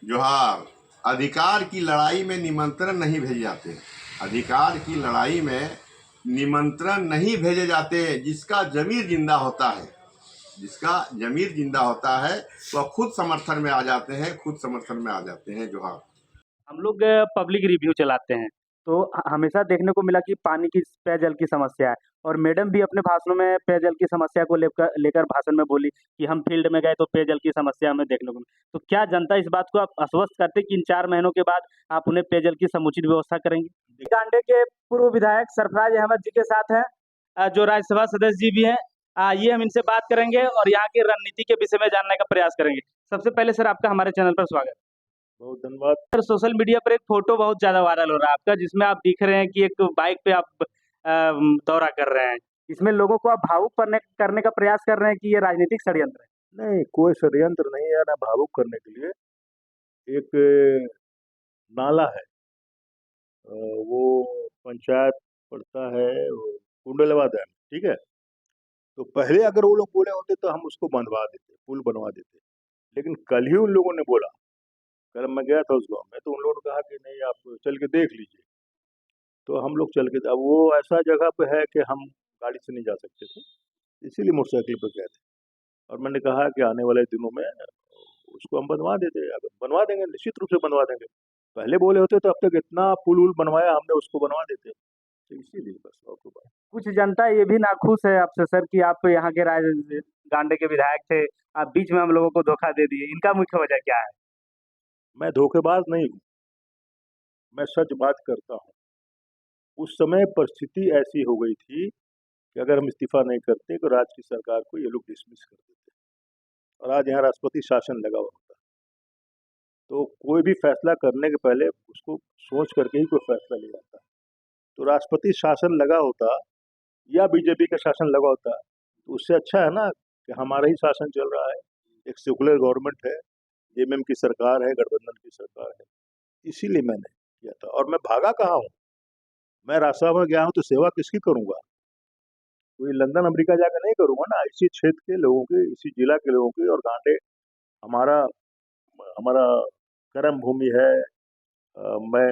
जोहार। अधिकार की लड़ाई में निमंत्रण नहीं भेजे जाते। अधिकार की लड़ाई में निमंत्रण नहीं भेजे जाते। जिसका जमीर जिंदा होता है, जिसका जमीर जिंदा होता है वह खुद समर्थन में आ जाते हैं, खुद समर्थन में आ जाते हैं। जोहार। हम लोग पब्लिक रिव्यू चलाते हैं, तो हमेशा देखने को मिला कि पानी की पेयजल की समस्या है, और मैडम भी अपने भाषणों में पेयजल की समस्या को लेकर लेकर भाषण में बोली कि हम फील्ड में गए तो पेयजल की समस्या हमें देखने को मिली। तो क्या जनता इस बात को आप आश्वस्त करते कि इन 4 महीनों के बाद आप उन्हें पेयजल की समुचित व्यवस्था करेंगे? कांडे के पूर्व विधायक सरफराज अहमद जी के साथ हैं, जो राज्यसभा सदस्य जी भी हैं। ये हम इनसे बात करेंगे और यहाँ की रणनीति के विषय में जानने का प्रयास करेंगे। सबसे पहले सर, आपका हमारे चैनल पर स्वागत। बहुत धन्यवाद। सर, सोशल मीडिया पर एक फोटो बहुत ज़्यादा वायरल हो रहा है आपका, जिसमें आप दिख रहे हैं कि एक बाइक पे आप दौरा कर रहे हैं। इसमें लोगों को आप भावुक करने का प्रयास कर रहे हैं कि ये राजनीतिक षड्यंत्र है? नहीं, कोई षड्यंत्र नहीं है ना भावुक करने के लिए। एक नाला है, वो पंचायत पड़ता है कुंडलवा डैम, ठीक है। तो पहले अगर वो लोग बोले होते तो हम उसको बंधवा देते, पुल बनवा देते। लेकिन कल ही उन लोगों ने बोला, कल मैं गया था उस गांव में, तो उन लोगों ने कहा कि नहीं आप चल के देख लीजिए। तो हम लोग चल के, अब वो ऐसा जगह पे है कि हम गाड़ी से नहीं जा सकते थे, इसीलिए मोटरसाइकिल पर गए थे। और मैंने कहा कि आने वाले दिनों में उसको हम बनवा देते, अगर बनवा देंगे निश्चित रूप से बनवा देंगे। पहले बोले होते तो अब तक इतना पुल उल बनवाया हमने, उसको बनवा देते। तो इसीलिए बस, और कोई बात। कुछ जनता ये भी नाखुश है आपसे सर कि आप यहाँ के गांडे के विधायक थे, आप बीच में हम लोगों को धोखा दे दिए। इनका मुख्य वजह क्या है? मैं धोखेबाज नहीं हूँ, मैं सच बात करता हूँ। उस समय परिस्थिति ऐसी हो गई थी कि अगर हम इस्तीफा नहीं करते तो राज्य की सरकार को ये लोग डिसमिस कर देते, और आज यहाँ राष्ट्रपति शासन लगा हुआ होता। तो कोई भी फैसला करने के पहले उसको सोच करके ही कोई फैसला लिया जाता है। तो राष्ट्रपति शासन लगा होता या बीजेपी का शासन लगा होता, तो उससे अच्छा है ना कि हमारा ही शासन चल रहा है, एक सेकुलर गवर्नमेंट है, जेएमएम की सरकार है, गठबंधन की सरकार है। इसीलिए मैंने किया था। और मैं भागा कहाँ हूँ, मैं राज्यसभा में गया हूँ तो सेवा किसकी करूँगा? कोई लंदन अमेरिका जाकर नहीं करूँगा ना, इसी क्षेत्र के लोगों की, इसी जिला के लोगों की। और गांडे हमारा हमारा कर्म भूमि है।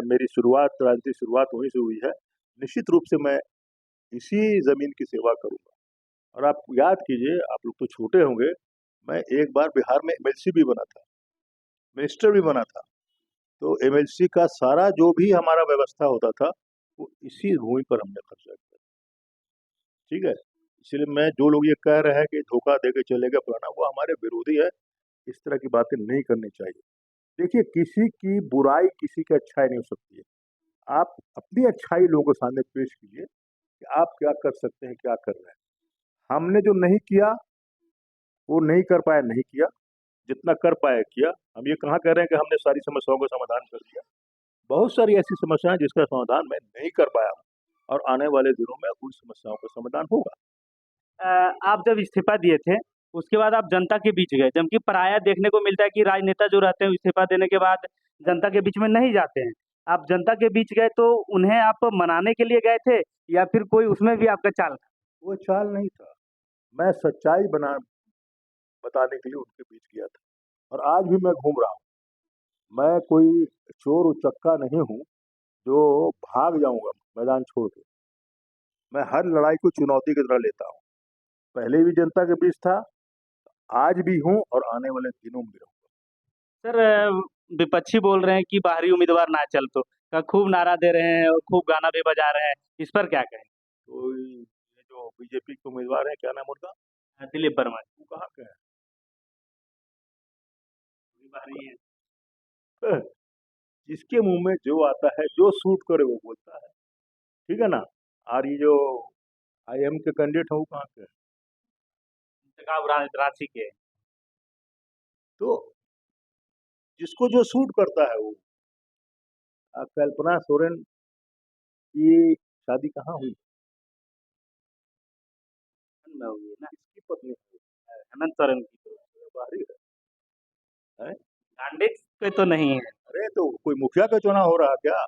मेरी शुरुआत, राजनीतिक शुरुआत वहीं से हुई है। निश्चित रूप से मैं इसी जमीन की सेवा करूंगा। और आप याद कीजिए, आप लोग तो छोटे होंगे, मैं एक बार बिहार में एमएलसी भी बना था, मिनिस्टर भी बना था। तो एमएलसी का सारा जो भी हमारा व्यवस्था होता था वो इसी भूमि पर हमने खर्चा किया, ठीक है। इसलिए मैं, जो लोग ये कह रहे हैं कि धोखा देके चलेगा पुराना, वो हमारे विरोधी है। इस तरह की बातें नहीं करनी चाहिए। देखिए, किसी की बुराई किसी की अच्छाई नहीं हो सकती है। आप अपनी अच्छाई लोगों के सामने पेश कीजिए कि आप क्या कर सकते हैं, क्या कर रहे हैं। हमने जो नहीं किया, वो नहीं कर पाया, नहीं किया। जितना कर पाया किया। हम ये कहाँ कह रहे हैं कि हमने सारी समस्याओं का समाधान कर दिया। बहुत सारी ऐसी समस्याएं जिसका समाधान मैं नहीं कर पाया हूँ, और आने वाले दिनों में उन समस्याओं का समाधान होगा। आप जब इस्तीफा दिए थे, उसके बाद आप जनता के बीच गए, जबकि प्रायः देखने को मिलता है कि राजनेता जो रहते हैं इस्तीफा देने के बाद जनता के बीच में नहीं जाते हैं। आप जनता के बीच गए तो उन्हें आप मनाने के लिए गए थे, या फिर कोई उसमें भी आपका चाल था? वो चाल नहीं था, मैं सच्चाई बताने के लिए उनके बीच गया था। और आज भी मैं घूम रहा हूँ। मैं कोई चोर उचक्का नहीं हूँ जो भाग जाऊंगा मैदान छोड़ के। मैं हर लड़ाई को चुनौती की तरह लेता हूँ। पहले भी जनता के बीच था, आज भी हूँ, और आने वाले दिनों में भी रहूंगा। सर, विपक्षी बोल रहे हैं कि बाहरी उम्मीदवार ना चल तो का खूब नारा दे रहे हैं और खूब गाना भी बजा रहे हैं। इस पर क्या कहें? तो ये जो बीजेपी के उम्मीदवार है, क्या नाम उनका? दिलीप वर्मा जी, वो कहाँ के हैं? बाहरी हैं। जिसके मुंह में जो आता है, जो सूट करे वो बोलता है, ठीक है ना। और ये जो आईएम के कैंडिडेट है वो कहाँ के हैं? रांची के हैं। तो जिसको जो सूट करता है वो। कल्पना सोरेन की शादी कहाँ हुई? में हुई है ना, किसकी पत्नी थी? हेमंत सोरेन की तो। बाहरी है? गांडे के तो नहीं है। अरे तो कोई मुखिया का चुनाव हो रहा है क्या?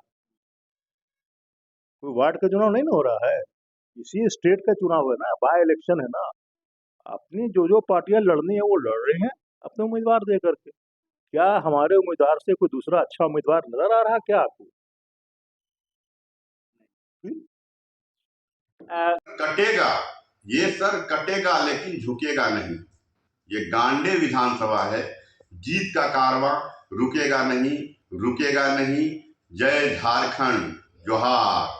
कोई वार्ड का चुनाव नहीं ना हो रहा है, इसी स्टेट का चुनाव है ना, बाय इलेक्शन है ना। अपनी जो जो पार्टियां लड़नी है वो लड़ रही हैं अपने उम्मीदवार दे करके। क्या हमारे उम्मीदवार से कोई दूसरा अच्छा उम्मीदवार नजर आ रहा क्या आपको? अ, कटेगा, ये सर कटेगा लेकिन झुकेगा नहीं। ये गांडे विधानसभा है, जीत का कारवां रुकेगा नहीं, रुकेगा नहीं। जय झारखंड, जोहार।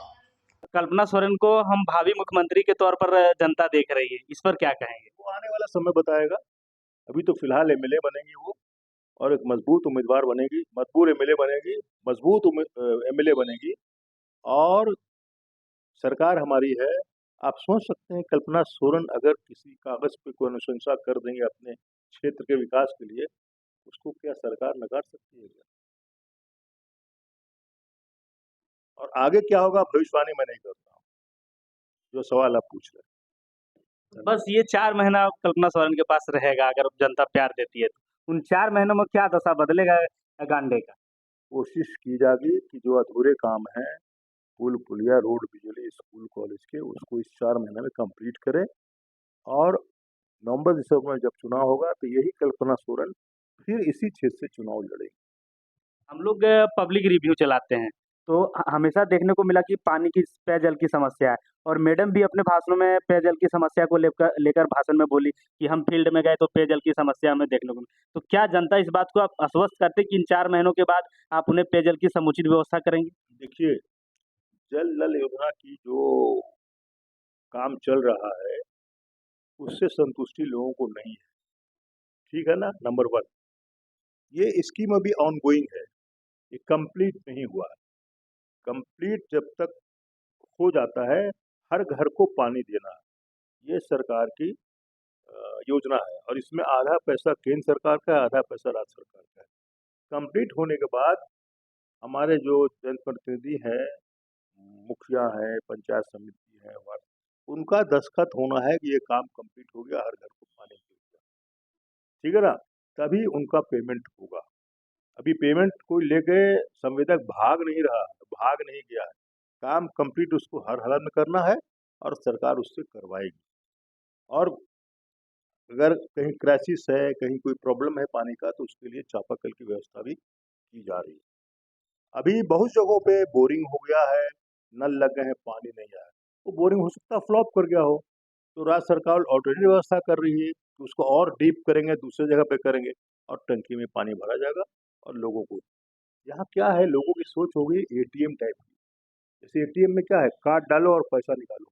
कल्पना सोरेन को हम भावी मुख्यमंत्री के तौर पर जनता देख रही है, इस पर क्या कहेंगे? वो आने वाला समय बताएगा। अभी तो फिलहाल एमएलए बनेंगी वो, और एक मजबूत उम्मीदवार बनेगी, मजबूर एमएलए बनेगी, मजबूत एमएलए बनेगी, और सरकार हमारी है। आप सोच सकते हैं कल्पना सोरेन अगर किसी कागज पे कोई अनुशंसा कर देंगे अपने क्षेत्र के विकास के लिए, उसको क्या सरकार नकार सकती है क्या? और आगे क्या होगा भविष्यवाणी मैं नहीं करता हूँ, जो सवाल आप पूछ रहे हैं। बस ये 4 महीना कल्पना सोरेन के पास रहेगा, अगर जनता प्यार देती है तो। उन 4 महीनों में क्या दशा बदलेगा गांडे का? कोशिश की जाएगी कि जो अधूरे काम हैं, पुल पुलिया, रोड, बिजली, स्कूल कॉलेज के, उसको इस 4 महीने में कंप्लीट करें, और नवंबर दिसंबर में जब चुनाव होगा तो यही कल्पना सोरेन फिर इसी क्षेत्र से चुनाव लड़ेगी। हम लोग पब्लिक रिव्यू चलाते हैं, तो हमेशा देखने को मिला कि पानी की, पेयजल की समस्या है, और मैडम भी अपने भाषणों में पेयजल की समस्या को लेकर भाषण में बोली कि हम फील्ड में गए तो पेयजल की समस्या हमें देखने को मिली। तो क्या जनता इस बात को आप आश्वस्त करते कि इन 4 महीनों के बाद आप उन्हें पेयजल की समुचित व्यवस्था करेंगे? देखिए, जल नल योजना की जो काम चल रहा है, उससे संतुष्टि लोगों को नहीं है, ठीक है ना? नंबर 1, ये स्कीम अभी ऑनगोइंग है, ये कंप्लीट नहीं हुआ है। कंप्लीट जब तक हो जाता है, हर घर को पानी देना, ये सरकार की योजना है, और इसमें आधा पैसा केंद्र सरकार का है, आधा पैसा राज्य सरकार का है। कंप्लीट होने के बाद हमारे जो जनप्रतिनिधि हैं, मुखिया हैं, पंचायत समिति है, वार्ड, उनका दस्तखत होना है कि ये काम कंप्लीट हो गया, हर घर को पानी मिल गया, ठीक है ना? तभी उनका पेमेंट होगा। अभी पेमेंट कोई लेके संवेदक भाग नहीं रहा, भाग नहीं गया है। काम कंप्लीट उसको हर हालत में करना है, और सरकार उससे करवाएगी। और अगर कहीं क्राइसिस है, कहीं कोई प्रॉब्लम है पानी का, तो उसके लिए चापाकल की व्यवस्था भी की जा रही है। अभी बहुत जगहों पे बोरिंग हो गया है, नल लग गए हैं, पानी नहीं आया। वो बोरिंग हो सकता है फ्लॉप कर गया हो, तो राज्य सरकार ऑलरेडी व्यवस्था कर रही है कि उसको और डीप करेंगे, दूसरे जगह पे करेंगे, और टंकी में पानी भरा जाएगा, और लोगों को, यहाँ क्या है, लोगों की सोच हो गई एटीएम टाइप की। जैसे एटीएम में क्या है, कार्ड डालो और पैसा निकालो,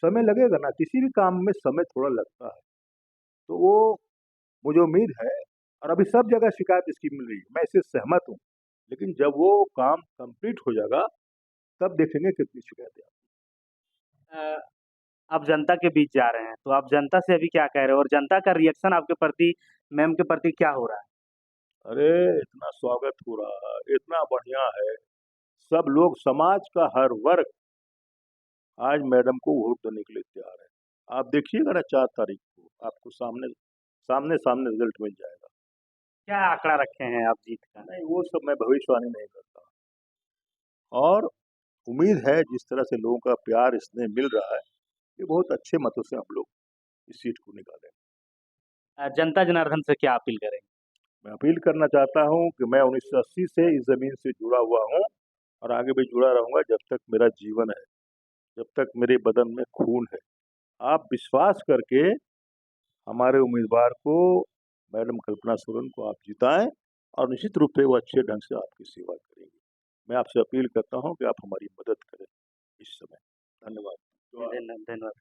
समय लगेगा ना, किसी भी काम में समय थोड़ा लगता है। तो वो, मुझे उम्मीद है, और अभी सब जगह शिकायत इसकी मिल रही है, मैं इससे सहमत हूँ, लेकिन जब वो काम कंप्लीट हो जाएगा तब देखेंगे कितनी शिकायतें आती हैं। अ, आप जनता के बीच जा रहे हैं, तो आप जनता से अभी क्या कह रहे हो, और जनता का रिएक्शन आपके प्रति, मैम के प्रति क्या हो रहा है? अरे इतना स्वागत हो रहा है, इतना बढ़िया है, सब लोग, समाज का हर वर्ग आज मैडम को वोट देने के लिए तैयार है। आप देखिएगा ना 4 तारीख को आपको सामने सामने सामने रिजल्ट मिल जाएगा। क्या आंकड़ा रखे हैं आप जीत का? नहीं, वो सब मैं भविष्यवाणी नहीं करता, और उम्मीद है जिस तरह से लोगों का प्यार इसमें मिल रहा है, ये बहुत अच्छे मतों से हम लोग इस सीट को निकालें। जनता जनार्दन से क्या अपील करेंगे? मैं अपील करना चाहता हूँ कि मैं 1980 से इस ज़मीन से जुड़ा हुआ हूँ, और आगे भी जुड़ा रहूँगा जब तक मेरा जीवन है, जब तक मेरे बदन में खून है। आप विश्वास करके हमारे उम्मीदवार को, मैडम कल्पना सोरेन को आप जिताएं, और निश्चित रूप से वो अच्छे ढंग से आपकी सेवा करेंगे। मैं आपसे अपील करता हूँ कि आप हमारी मदद करें इस समय। धन्यवाद। धन्यवाद।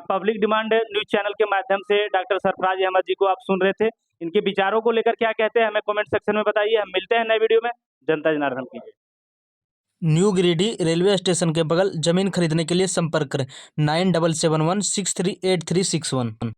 पब्लिक डिमांड न्यूज़ चैनल के माध्यम से डॉक्टर सरफराज अहमद जी को आप सुन रहे थे। इनके विचारों को लेकर क्या कहते हैं, हमें कमेंट सेक्शन में बताइए। हम मिलते हैं नए वीडियो में। जनता जनार्दन की जय। न्यू गिरिडीह रेलवे स्टेशन के बगल जमीन खरीदने के लिए संपर्क करें 9771638361।